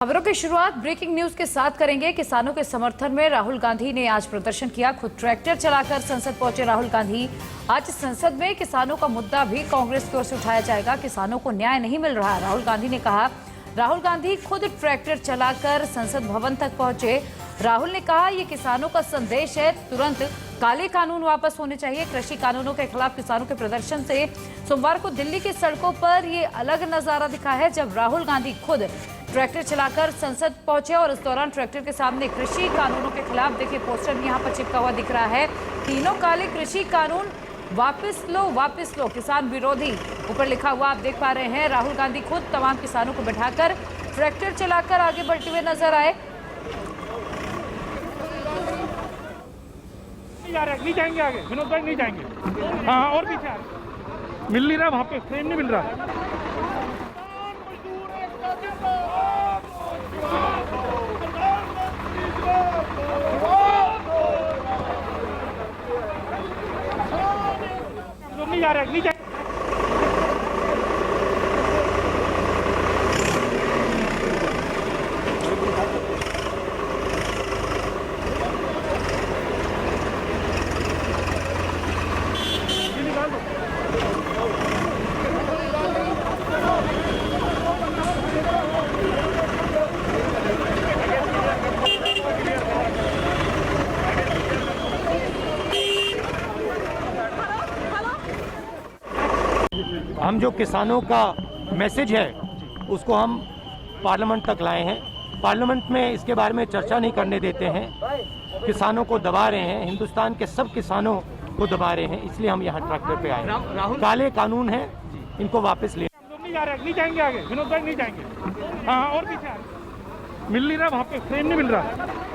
खबरों की शुरुआत ब्रेकिंग न्यूज के साथ करेंगे। किसानों के समर्थन में राहुल गांधी ने आज प्रदर्शन किया। खुद ट्रैक्टर चलाकर संसद पहुंचे राहुल गांधी। आज संसद में किसानों का मुद्दा भी कांग्रेस की ओर से उठाया जाएगा। किसानों को न्याय नहीं मिल रहा, राहुल गांधी ने कहा। राहुल गांधी खुद ट्रैक्टर चलाकर संसद भवन तक पहुंचे। राहुल ने कहा, ये किसानों का संदेश है, तुरंत काले कानून वापस होने चाहिए। कृषि कानूनों के खिलाफ किसानों के प्रदर्शन से सोमवार को दिल्ली की सड़कों पर ये अलग नजारा दिखा है, जब राहुल गांधी खुद ट्रैक्टर चलाकर संसद पहुंचे और इस दौरान ट्रैक्टर के सामने कृषि कानूनों के खिलाफ देखिए पोस्टर भी यहाँ पर चिपका हुआ दिख रहा है। तीनों काले कृषि कानून वापस लो, किसान विरोधी ऊपर लिखा हुआ आप देख पा रहे हैं। राहुल गांधी खुद तमाम किसानों को बैठाकर ट्रैक्टर चलाकर आगे बढ़ते हुए नजर आए। नहीं जाएंगे आगे, विनोद भाई नहीं जाएंगे। हाँ, और पीछे मिल नहीं रहा, वहाँ पे फ्रेम नहीं मिल रहा। नहीं जा रहे, नहीं जा हम जो किसानों का मैसेज है उसको हम पार्लियामेंट तक लाए हैं। पार्लियामेंट में इसके बारे में चर्चा नहीं करने देते हैं, किसानों को दबा रहे हैं, हिंदुस्तान के सब किसानों को दबा रहे हैं, इसलिए हम यहाँ ट्रैक्टर पे आए हैं। काले कानून हैं, इनको वापस ले। नहीं जा रहे, नहीं जाएंगे आगे, विनोद भाई नहीं जाएंगे। हाँ, और पीछे मिल नहीं रहा, वहाँ पे फ्रेम नहीं मिल रहा।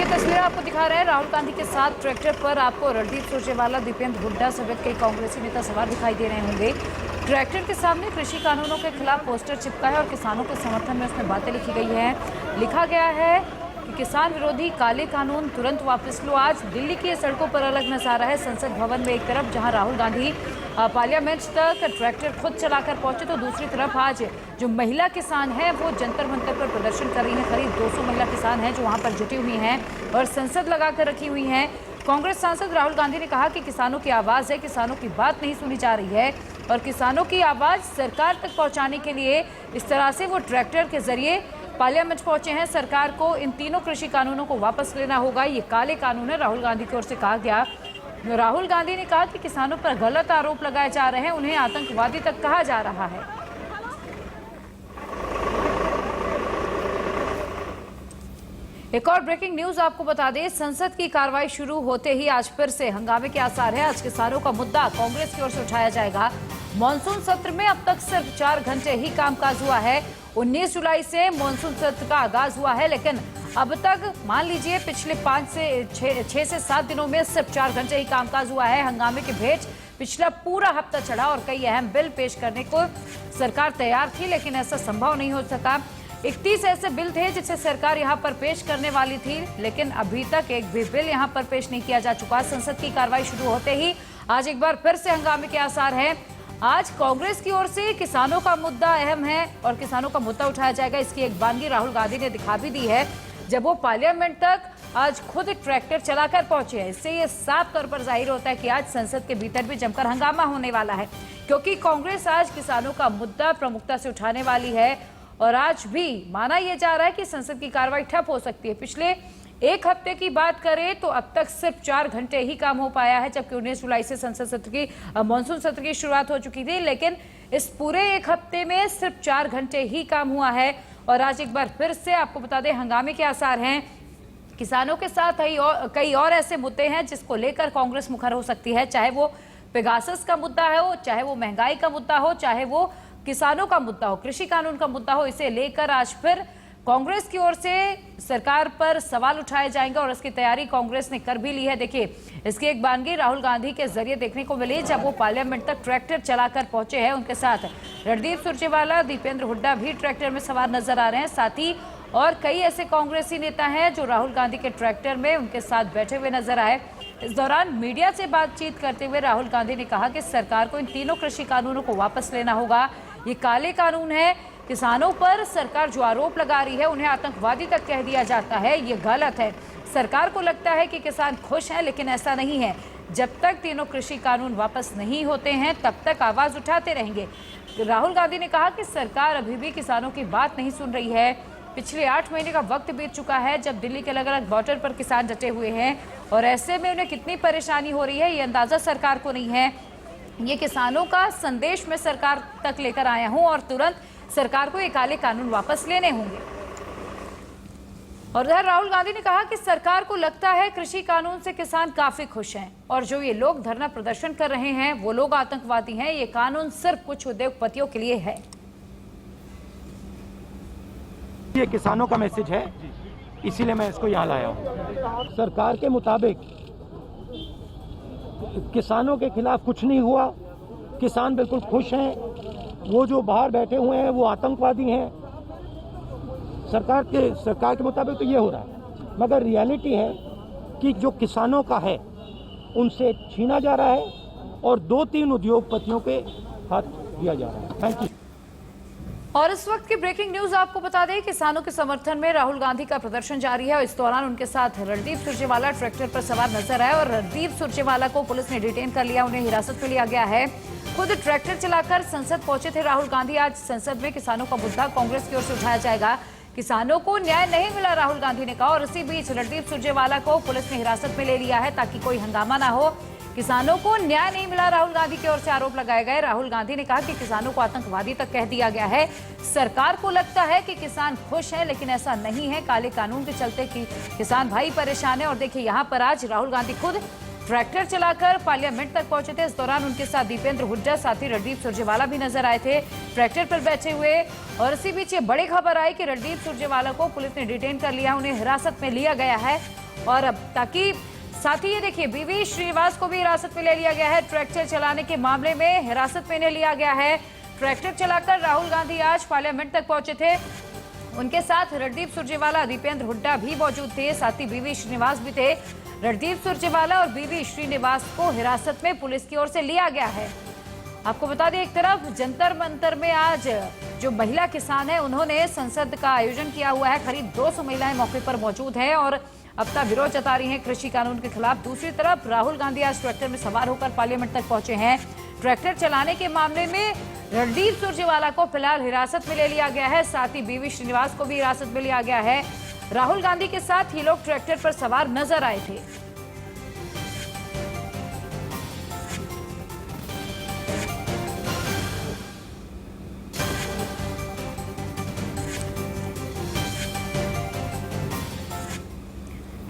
तस्वीर आपको दिखा रहे हैं। राहुल गांधी के साथ ट्रैक्टर पर आपको रणदीप सुरजेवाला, दीपेंद्र हुड्डा समेत कई कांग्रेसी नेता सवार दिखाई दे रहे होंगे। ट्रैक्टर के सामने कृषि कानूनों के खिलाफ पोस्टर चिपका है और किसानों के समर्थन में उसमें बातें लिखी गई हैं। लिखा गया है कि किसान विरोधी काले कानून तुरंत वापस लो। आज दिल्ली की सड़कों पर अलग नजारा है। संसद भवन में एक तरफ जहां राहुल गांधी पार्लियामेंट तक ट्रैक्टर खुद चलाकर पहुंचे, तो दूसरी तरफ आज जो महिला किसान हैं वो जंतर मंतर पर प्रदर्शन कर रही हैं। करीब 200 महिला किसान हैं जो वहां पर जुटी हुई हैं और संसद लगाकर रखी हुई हैं। कांग्रेस सांसद राहुल गांधी ने कहा कि किसानों की आवाज़ है, किसानों की बात नहीं सुनी जा रही है और किसानों की आवाज़ सरकार तक पहुँचाने के लिए इस तरह से वो ट्रैक्टर के जरिए पार्लियामेंट पहुंचे हैं। सरकार को इन तीनों कृषि कानूनों को वापस लेना होगा, ये काले कानून है, राहुल गांधी की ओर से कहा गया। राहुल गांधी ने कहा कि किसानों पर गलत आरोप लगाए जा रहे हैं, उन्हें आतंकवादी तक कहा जा रहा है। एक और ब्रेकिंग न्यूज आपको बता दें, संसद की कार्रवाई शुरू होते ही आज फिर से हंगामे के आसार है। आज किसानों का मुद्दा कांग्रेस की ओर से उठाया जाएगा। मॉनसून सत्र में अब तक सिर्फ 4 घंटे ही कामकाज हुआ है। 19 जुलाई से मॉनसून सत्र का आगाज हुआ है, लेकिन अब तक मान लीजिए पिछले 6 से 7 दिनों में सिर्फ 4 घंटे ही कामकाज हुआ है। हंगामे के भेज पिछला पूरा हफ्ता चढ़ा और कई अहम बिल पेश करने को सरकार तैयार थी, लेकिन ऐसा संभव नहीं हो सका। 31 ऐसे बिल थे जिसे सरकार यहां पर पेश करने वाली थी, लेकिन अभी तक एक भी बिल यहां पर पेश नहीं किया जा चुका। संसद की कार्रवाई शुरू होते ही आज एक बार फिर से हंगामे के आसार हैं। आज कांग्रेस की ओर से किसानों का मुद्दा अहम है और किसानों का मुद्दा उठाया जाएगा। इसकी एक बानगी राहुल गांधी ने दिखा भी दी है जब वो पार्लियामेंट तक आज खुद ट्रैक्टर चलाकर पहुंचे हैं। इससे ये साफ तौर पर जाहिर होता है कि आज संसद के भीतर भी जमकर हंगामा होने वाला है, क्योंकि कांग्रेस आज किसानों का मुद्दा प्रमुखता से उठाने वाली है और आज भी माना यह जा रहा है कि संसद की कार्रवाई ठप हो सकती है। पिछले एक हफ्ते की बात करें तो अब तक सिर्फ 4 घंटे ही काम हो पाया है, जबकि 19 जुलाई से संसद सत्र की मानसून सत्र की शुरुआत हो चुकी थी, लेकिन इस पूरे एक हफ्ते में सिर्फ 4 घंटे ही काम हुआ है। और आज एक बार फिर से आपको बता दें हंगामे के आसार हैं। किसानों के साथ कई और ऐसे मुद्दे हैं जिसको लेकर कांग्रेस मुखर हो सकती है, चाहे वो पेगासस का मुद्दा हो, चाहे वो महंगाई का मुद्दा हो, चाहे वो किसानों का मुद्दा हो, कृषि कानून का मुद्दा हो। इसे लेकर आज फिर कांग्रेस की ओर से सरकार पर सवाल उठाए जाएंगे और इसकी तैयारी कांग्रेस ने कर भी ली है। देखिए, इसकी एक बानगी राहुल गांधी के जरिए देखने को मिली जब वो पार्लियामेंट तक ट्रैक्टर चलाकर पहुंचे हैं। उनके साथ रणदीप सुरजेवाला, दीपेंद्र हुड्डा भी ट्रैक्टर में सवार नजर आ रहे हैं। साथ ही और कई ऐसे कांग्रेसी नेता हैं जो राहुल गांधी के ट्रैक्टर में उनके साथ बैठे हुए नजर आए। इस दौरान मीडिया से बातचीत करते हुए राहुल गांधी ने कहा कि सरकार को इन तीनों कृषि कानूनों को वापस लेना होगा। ये काले कानून है। किसानों पर सरकार जो आरोप लगा रही है, उन्हें आतंकवादी तक कह दिया जाता है, ये गलत है। सरकार को लगता है कि किसान खुश हैं, लेकिन ऐसा नहीं है। जब तक तीनों कृषि कानून वापस नहीं होते हैं, तब तक आवाज उठाते रहेंगे। राहुल गांधी ने कहा कि सरकार अभी भी किसानों की बात नहीं सुन रही है। पिछले 8 महीने का वक्त बीत चुका है जब दिल्ली के अलग अलग बॉर्डर पर किसान डटे हुए हैं, और ऐसे में उन्हें कितनी परेशानी हो रही है, ये अंदाजा सरकार को नहीं है। ये किसानों का संदेश मैं सरकार तक लेकर आया हूं और तुरंत सरकार को ये काले कानून वापस लेने होंगे। और उधर राहुल गांधी ने कहा कि सरकार को लगता है कृषि कानून से किसान काफी खुश हैं, और जो ये लोग धरना प्रदर्शन कर रहे हैं वो लोग आतंकवादी हैं। ये कानून सिर्फ कुछ उद्योगपतियों के लिए है। ये किसानों का मैसेज है, इसीलिए मैं इसको यहाँ लाया हूँ। सरकार के मुताबिक किसानों के खिलाफ कुछ नहीं हुआ, किसान बिल्कुल खुश हैं। वो जो बाहर बैठे हुए हैं वो आतंकवादी हैं। सरकार के मुताबिक तो ये हो रहा है, मगर रियलिटी है कि जो किसानों का है उनसे छीना जा रहा है और 2-3 उद्योगपतियों के हाथ दिया जा रहा है। Thank you. और इस वक्त की ब्रेकिंग न्यूज आपको बता दें, किसानों के समर्थन में राहुल गांधी का प्रदर्शन जारी है और इस दौरान उनके साथ रणदीप सुरजेवाला ट्रैक्टर पर सवार नजर आए और रणदीप सुरजेवाला को पुलिस ने डिटेन कर लिया, उन्हें हिरासत में लिया गया है। खुद ट्रैक्टर चलाकर संसद पहुंचे थे राहुल गांधी। आज संसद में किसानों का मुद्दा कांग्रेस की ओर से उठाया जाएगा। किसानों को न्याय नहीं मिला, राहुल गांधी ने कहा, और इसी बीच रणदीप सुरजेवाला को पुलिस ने हिरासत में ले लिया है ताकि कोई हंगामा ना हो। किसानों को न्याय नहीं मिला, राहुल गांधी की ओर से आरोप लगाए गए। राहुल गांधी ने कहा कि किसानों को आतंकवादी तक कह दिया गया है। सरकार को लगता है कि किसान खुश हैं, लेकिन ऐसा नहीं है। काले कानून के चलते कि किसान भाई परेशान है। और देखिए, यहाँ पर आज राहुल गांधी खुद ट्रैक्टर चलाकर पार्लियामेंट तक पहुंचे थे। इस दौरान उनके साथ दीपेंद्र हुड्डा, साथ ही रणदीप सुरजेवाला भी नजर आए थे ट्रैक्टर पर बैठे हुए। और इसी बीच ये बड़ी खबर आई कि रणदीप सुरजेवाला को पुलिस ने डिटेन कर लिया, उन्हें हिरासत में लिया गया है। और अब ताकि साथ ही ये देखिए, बीवी श्रीनिवास को भी हिरासत में ले लिया गया है। ट्रैक्टर चलाने के मामले में हिरासत में इन्हें लिया गया है। ट्रैक्टर चलाकर राहुल गांधी आज पार्लियामेंट तक पहुंचे थे। उनके साथ रणदीप सुरजेवाला, दीपेंद्र हुड्डा भी मौजूद थे, साथ ही बीवी श्रीनिवास भी थे। रणदीप सुरजेवाला और बीवी श्रीनिवास को हिरासत में पुलिस की ओर से लिया गया है। आपको बता दें, एक तरफ जंतर मंतर में आज जो महिला किसान है उन्होंने संसद का आयोजन किया हुआ है। करीब 200 महिलाएं मौके पर मौजूद हैं और अपना विरोध जता रही हैं कृषि कानून के खिलाफ। दूसरी तरफ राहुल गांधी आज ट्रैक्टर में सवार होकर पार्लियामेंट तक पहुंचे हैं। ट्रैक्टर चलाने के मामले में रणदीप सुरजेवाला को फिलहाल हिरासत में ले लिया गया है, साथ ही बीवी श्रीनिवास को भी हिरासत में लिया गया है। राहुल गांधी के साथ ये लोग ट्रैक्टर पर सवार नजर आए थे।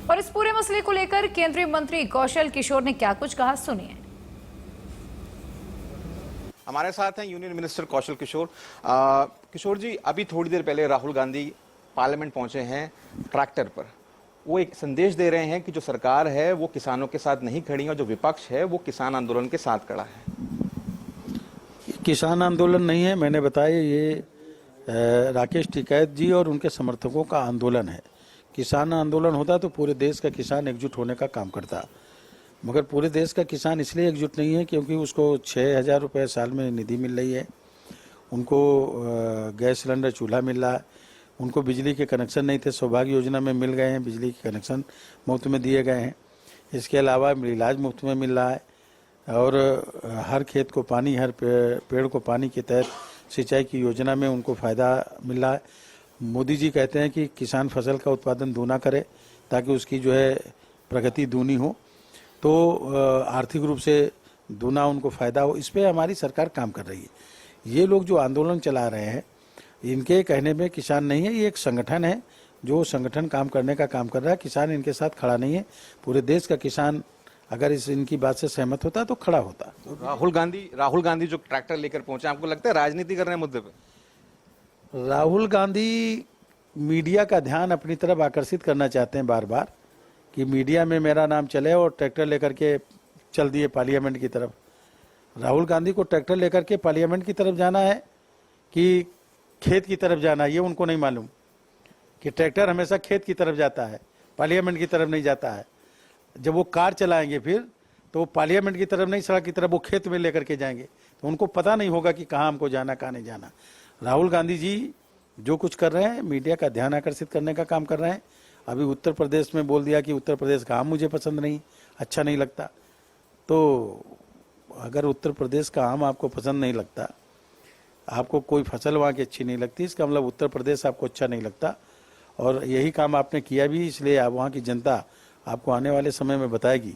और इस पूरे मसले को लेकर केंद्रीय मंत्री कौशल किशोर ने क्या कुछ कहा, सुनिए। हमारे साथ हैं यूनियन मिनिस्टर कौशल किशोर। किशोर जी, अभी थोड़ी देर पहले राहुल गांधी पार्लियामेंट पहुंचे हैं ट्रैक्टर पर। वो एक संदेश दे रहे हैं कि जो सरकार है वो किसानों के साथ नहीं खड़ी है और जो विपक्ष है वो किसान आंदोलन के साथ खड़ा है। किसान आंदोलन नहीं है, मैंने बताया ये राकेश टिकैत जी और उनके समर्थकों का आंदोलन है। किसान आंदोलन होता तो पूरे देश का किसान एकजुट होने का काम करता, मगर पूरे देश का किसान इसलिए एकजुट नहीं है क्योंकि उसको 6,000 रुपये साल में निधि मिल रही है, उनको गैस सिलेंडर चूल्हा मिल रहा है, उनको बिजली के कनेक्शन नहीं थे, सौभाग्य योजना में मिल गए हैं, बिजली के कनेक्शन मुफ्त में दिए गए हैं। इसके अलावा इलाज मुफ्त में मिल रहा है और हर खेत को पानी, हर पेड़ को पानी के तहत सिंचाई की योजना में उनको फ़ायदा मिल रहा है। मोदी जी कहते हैं कि किसान फसल का उत्पादन दूना करे ताकि उसकी जो है प्रगति दूनी हो, तो आर्थिक रूप से दूना उनको फ़ायदा हो। इस पे हमारी सरकार काम कर रही है। ये लोग जो आंदोलन चला रहे हैं, इनके कहने में किसान नहीं है, ये एक संगठन है जो संगठन काम करने का काम कर रहा है। किसान इनके साथ खड़ा नहीं है। पूरे देश का किसान अगर इनकी बात से सहमत होता तो खड़ा होता। राहुल गांधी जो ट्रैक्टर लेकर पहुंचे, आपको लगता है राजनीति कर रहे हैं मुद्दे पे? राहुल गांधी मीडिया का ध्यान अपनी तरफ आकर्षित करना चाहते हैं बार बार कि मीडिया में मेरा नाम चले, और ट्रैक्टर लेकर के चल दिए पार्लियामेंट की तरफ। राहुल गांधी को ट्रैक्टर लेकर के पार्लियामेंट की तरफ जाना है कि खेत की तरफ जाना है, ये उनको नहीं मालूम कि ट्रैक्टर हमेशा खेत की तरफ जाता है, पार्लियामेंट की तरफ नहीं जाता है। जब वो कार चलाएंगे फिर तो वो पार्लियामेंट की तरफ नहीं, सड़क की तरफ वो खेत में लेकर के जाएंगे, तो उनको पता नहीं होगा कि कहाँ हमको जाना, कहाँ नहीं जाना। राहुल गांधी जी जो कुछ कर रहे हैं, मीडिया का ध्यान आकर्षित करने का काम कर रहे हैं। अभी उत्तर प्रदेश में बोल दिया कि उत्तर प्रदेश का आम मुझे पसंद नहीं, अच्छा नहीं लगता। तो अगर उत्तर प्रदेश का आम आपको पसंद नहीं लगता, आपको कोई फसल वहाँ की अच्छी नहीं लगती, इसका मतलब उत्तर प्रदेश आपको अच्छा नहीं लगता। और यही काम आपने किया भी, इसलिए आप वहाँ की जनता आपको आने वाले समय में बताएगी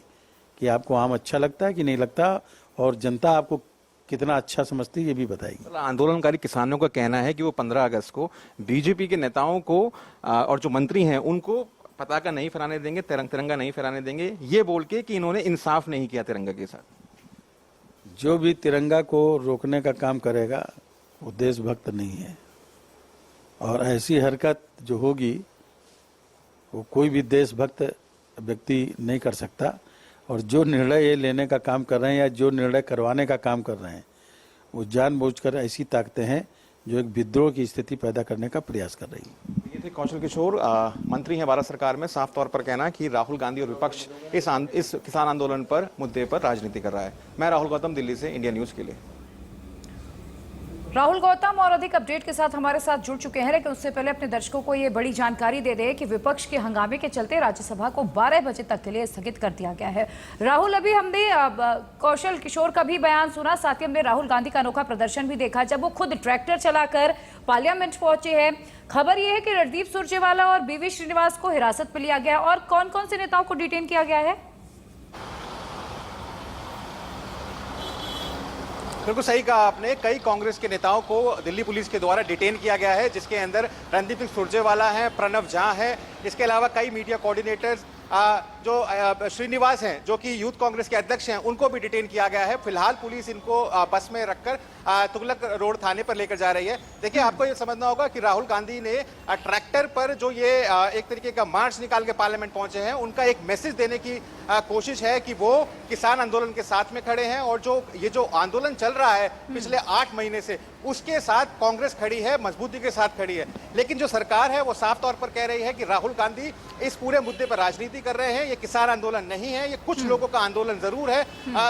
कि आपको आम अच्छा लगता है कि नहीं लगता, और जनता आपको कितना अच्छा समझती है ये भी बताएगी। आंदोलनकारी किसानों का कहना है कि वो 15 अगस्त को बीजेपी के नेताओं को और जो मंत्री हैं उनको पताका नहीं फहराने देंगे, तिरंगा नहीं फहराने देंगे, ये बोल के कि इन्होंने इंसाफ नहीं किया तिरंगा के साथ। जो भी तिरंगा को रोकने का काम करेगा वो देशभक्त नहीं है, और ऐसी हरकत जो होगी वो कोई भी देशभक्त व्यक्ति नहीं कर सकता। और जो निर्णय ये लेने का काम कर रहे हैं या जो निर्णय करवाने का काम कर रहे हैं, वो जानबूझकर ऐसी ताकतें हैं जो एक विद्रोह की स्थिति पैदा करने का प्रयास कर रही है। ये थे कौशल किशोर, मंत्री हैं भारत सरकार में। साफ तौर पर कहना कि राहुल गांधी और विपक्ष इस किसान आंदोलन पर मुद्दे पर राजनीति कर रहा है। मैं राहुल गौतम, दिल्ली से इंडिया न्यूज के लिए। राहुल गौतम और अधिक अपडेट के साथ हमारे साथ जुड़ चुके हैं, लेकिन उससे पहले अपने दर्शकों को ये बड़ी जानकारी दे दें कि विपक्ष के हंगामे के चलते राज्यसभा को 12 बजे तक के लिए स्थगित कर दिया गया है। राहुल, अभी हमने कौशल किशोर का भी बयान सुना, साथ ही हमने राहुल गांधी का अनोखा प्रदर्शन भी देखा जब वो खुद ट्रैक्टर चलाकर पार्लियामेंट पहुंचे हैं। खबर यह है कि रणदीप सुरजेवाला और बीवी श्रीनिवास को हिरासत में लिया गया, और कौन कौन से नेताओं को डिटेन किया गया है? बिल्कुल सही कहा आपने, कई कांग्रेस के नेताओं को दिल्ली पुलिस के द्वारा डिटेन किया गया है, जिसके अंदर रणदीप सिंह सुरजेवाला है, प्रणव झा है, इसके अलावा कई मीडिया कोऑर्डिनेटर्स जो श्रीनिवास हैं जो कि यूथ कांग्रेस के अध्यक्ष हैं, उनको भी डिटेन किया गया है। फिलहाल पुलिस इनको बस में रखकर तुगलक रोड थाने पर लेकर जा रही है। देखिए, आपको ये समझना होगा कि राहुल गांधी ने ट्रैक्टर पर जो ये एक तरीके का मार्च निकाल के पार्लियामेंट पहुंचे हैं, उनका एक मैसेज देने की कोशिश है कि वो किसान आंदोलन के साथ में खड़े हैं, और जो आंदोलन चल रहा है पिछले 8 महीने से, उसके साथ कांग्रेस खड़ी है, मजबूती के साथ खड़ी है। लेकिन जो सरकार है वो साफ तौर पर कह रही है कि राहुल गांधी इस पूरे मुद्दे पर राजनीति कर रहे हैं, ये किसान आंदोलन नहीं है, ये कुछ लोगों का आंदोलन जरूर है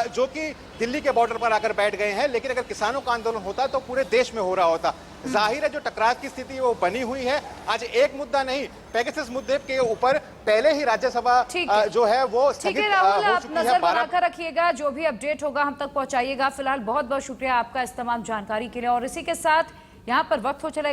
जो कि दिल्ली के बॉर्डर पर आकर बैठ गए हैं। लेकिन अगर किसानों का आंदोलन होता तो पूरे देश में हो रहा होता। जाहिर है जो टकराव की स्थिति वो बनी हुई है। आज एक मुद्दा नहीं, पेगासस मुद्दे के ऊपर पहले ही राज्यसभा जो है वो स्थगित राहुल, हो आप चुकी है। नजर बनाकर रखिएगा, जो भी अपडेट होगा हम तक पहुंचाइएगा। फिलहाल बहुत बहुत शुक्रिया आपका इस तमाम जानकारी के लिए, और इसी के साथ यहाँ पर वक्त हो चला